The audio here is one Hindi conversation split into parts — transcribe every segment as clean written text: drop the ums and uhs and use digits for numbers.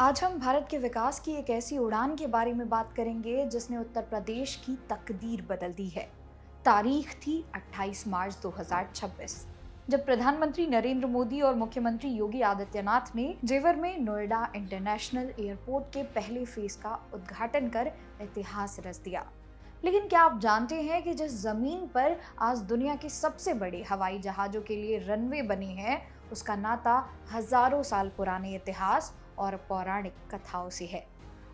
आज हम भारत के विकास की एक ऐसी उड़ान के बारे में बात करेंगे जिसने उत्तर प्रदेश की तकदीर बदल दी है। तारीख थी 28 मार्च 2026, जब प्रधानमंत्री नरेंद्र मोदी और मुख्यमंत्री योगी आदित्यनाथ ने जेवर में नोएडा इंटरनेशनल एयरपोर्ट के पहले फेज का उद्घाटन कर इतिहास रच दिया। लेकिन क्या आप जानते हैं कि जिस जमीन पर आज दुनिया के सबसे बड़े हवाई जहाजों के लिए रनवे बने हैं, उसका नाता हजारों साल पुराने इतिहास और पौराणिक कथाओं से है।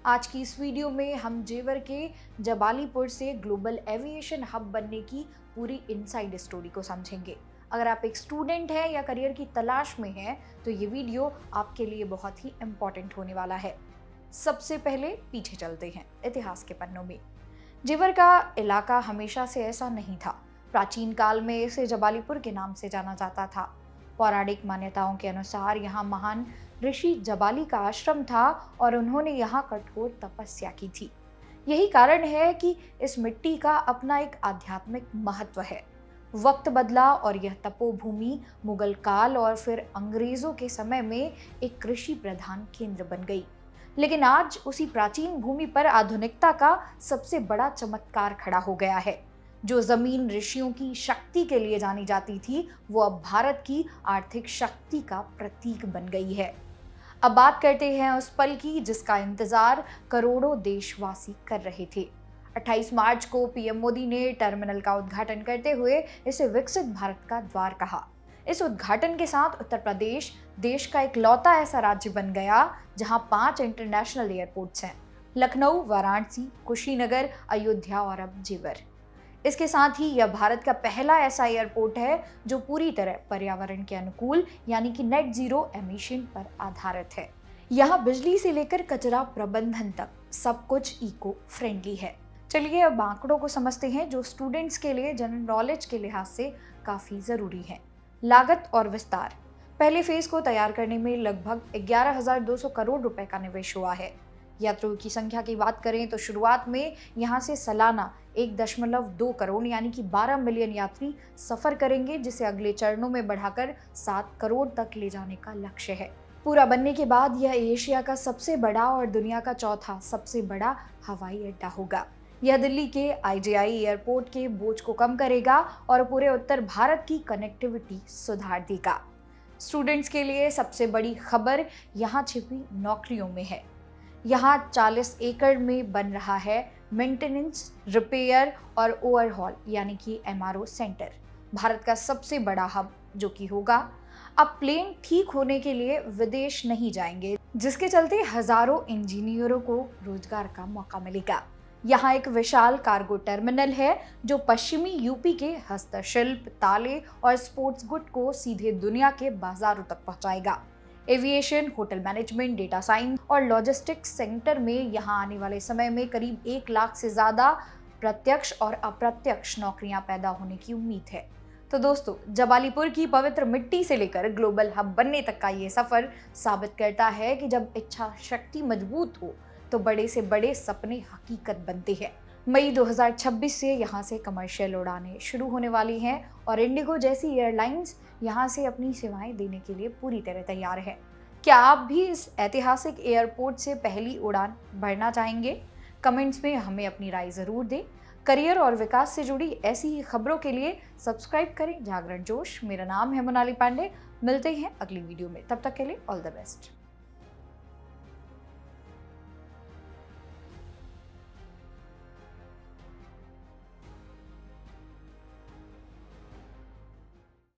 आज की इस वीडियो में हम जेवर के जबालीपुर से ग्लोबल एविएशन हब बनने की पूरी इनसाइड स्टोरी को समझेंगे। अगर आप एक स्टूडेंट हैं या करियर की तलाश में हैं, तो ये वीडियो आपके लिए बहुत ही इम्पोर्टेंट होने वाला है। सबसे पहले पीछे चलते हैं इतिहास के पन्नों में। जेवर का इलाका हमेशा से ऐसा नहीं था। प्राचीन काल में इसे जबालीपुर के नाम से जाना जाता था। पौराणिक मान्यताओं के अनुसार यहाँ महान ऋषि जबाली का आश्रम था और उन्होंने यहाँ कठोर तपस्या की थी। यही कारण है कि इस मिट्टी का अपना एक आध्यात्मिक महत्व है। वक्त बदला और यह तपोभूमि मुगल काल और फिर अंग्रेजों के समय में एक कृषि प्रधान केंद्र बन गई। लेकिन आज उसी प्राचीन भूमि पर आधुनिकता का सबसे बड़ा चमत्कार खड़ा हो गया है। जो जमीन ऋषियों की शक्ति के लिए जानी जाती थी, वो अब भारत की आर्थिक शक्ति का प्रतीक बन गई है। अब बात करते हैं उस पल की जिसका इंतजार करोड़ों देशवासी कर रहे थे। 28 मार्च को पीएम मोदी ने टर्मिनल का उद्घाटन करते हुए इसे विकसित भारत का द्वार कहा। इस उद्घाटन के साथ उत्तर प्रदेश देश का इकलौता ऐसा राज्य बन गया जहां 5 इंटरनेशनल एयरपोर्ट्स हैं: लखनऊ, वाराणसी, कुशीनगर, अयोध्या और अब जेवर। इसके साथ ही यह भारत का पहला ऐसा एयरपोर्ट है जो पूरी तरह पर्यावरण के अनुकूल यानी कि नेट जीरो एमिशन पर आधारित है। यहाँ बिजली से लेकर कचरा प्रबंधन तक सब कुछ इको फ्रेंडली है। चलिए अब आंकड़ों को समझते हैं जो स्टूडेंट्स के लिए जनरल नॉलेज के लिहाज से काफी जरूरी है। लागत और विस्तार। पहले फेज को तैयार करने में लगभग 11,200 करोड़ रुपए का निवेश हुआ है। यात्रियों की संख्या की बात करें तो शुरुआत में यहाँ से सालाना 1.2 करोड़ यानी कि 12 मिलियन यात्री सफर करेंगे, जिसे अगले चरणों में बढ़ाकर 7 करोड़ तक ले जाने का लक्ष्य है। पूरा बनने के बाद यह एशिया का सबसे बड़ा और दुनिया का चौथा सबसे बड़ा हवाई अड्डा होगा। यह दिल्ली के IJI एयरपोर्ट के बोझ को कम करेगा और पूरे उत्तर भारत की कनेक्टिविटी सुधार देगा। स्टूडेंट्स के लिए सबसे बड़ी खबर यहाँ छिपी नौकरियों में है। यहाँ 40 एकड़ में बन रहा है मेंटेनेंस, रिपेयर और ओवरहॉल यानी कि MRO सेंटर, भारत का सबसे बड़ा हब जो कि होगा। अब प्लेन ठीक होने के लिए विदेश नहीं जाएंगे, जिसके चलते हजारों इंजीनियरों को रोजगार का मौका मिलेगा। यहाँ एक विशाल कार्गो टर्मिनल है जो पश्चिमी यूपी के हस्तशिल्प, ताले और स्पोर्ट्स गुड को सीधे दुनिया के बाजारों तक पहुंचाएगा। Aviation, hotel management, data science और लॉजिस्टिक्स सेक्टर में यहाँ आने वाले समय में करीब 1 लाख से ज्यादा प्रत्यक्ष और अप्रत्यक्ष नौकरियां पैदा होने की उम्मीद है। तो दोस्तों, जबालीपुर की पवित्र मिट्टी से लेकर ग्लोबल हब बनने तक का ये सफर साबित करता है कि जब इच्छा शक्ति मजबूत हो तो बड़े से बड़े सपने हकीकत बनते हैं। मई 2026 से यहाँ से कमर्शियल उड़ानें शुरू होने वाली हैं और इंडिगो जैसी एयरलाइंस यहाँ से अपनी सेवाएं देने के लिए पूरी तरह तैयार है। क्या आप भी इस ऐतिहासिक एयरपोर्ट से पहली उड़ान भरना चाहेंगे? कमेंट्स में हमें अपनी राय जरूर दें। करियर और विकास से जुड़ी ऐसी ही खबरों के लिए सब्सक्राइब करें जागरण जोश। मेरा नाम है मोनाली पांडे। मिलते हैं अगली वीडियो में, तब तक के लिए ऑल द बेस्ट।